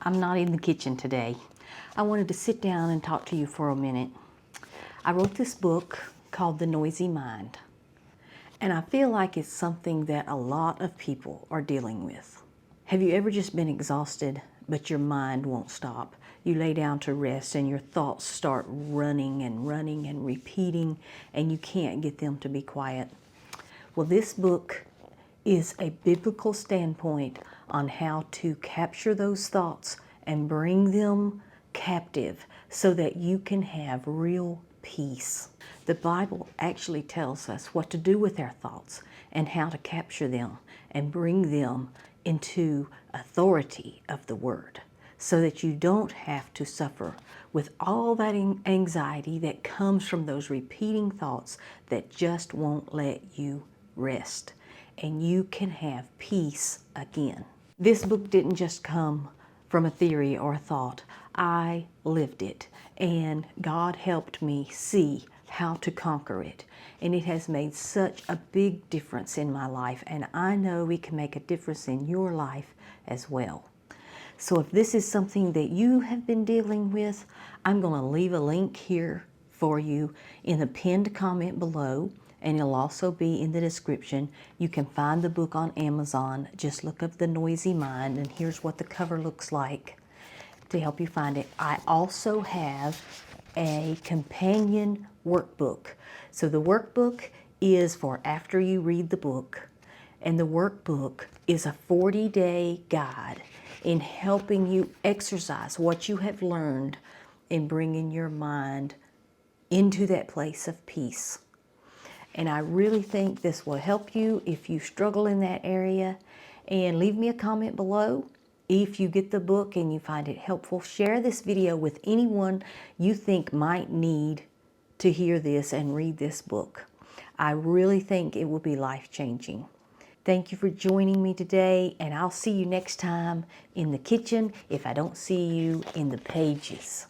I'm not in the kitchen today. I wanted to sit down and talk to you for a minute. I wrote this book called The Noisy Mind, and I feel like it's something that a lot of people are dealing with. Have you ever just been exhausted, but your mind won't stop? You lay down to rest and your thoughts start running and repeating, and you can't get them to be quiet. Well, this book is a biblical standpoint on how to capture those thoughts and bring them captive so that you can have real peace. The Bible actually tells us what to do with our thoughts and how to capture them and bring them into authority of the Word so that you don't have to suffer with all that anxiety that comes from those repeating thoughts that just won't let you rest, and you can have peace again. This book didn't just come from a theory or a thought. I lived it, and God helped me see how to conquer it. And it has made such a big difference in my life, and I know it can make a difference in your life as well. So if this is something that you have been dealing with, I'm going to leave a link here for you in the pinned comment below, and it'll also be in the description. You can find the book on Amazon. Just look up The Noisy Mind, and here's what the cover looks like to help you find it. I also have a companion workbook. So the workbook is for after you read the book, and the workbook is a 40-day guide in helping you exercise what you have learned in bringing your mind into that place of peace. And I really think this will help you if you struggle in that area. And leave me a comment below if you get the book and you find it helpful. Share this video with anyone you think might need to hear this and read this book. I really think it will be life-changing. Thank you for joining me today, and I'll see you next time in the kitchen if I don't see you in the pages.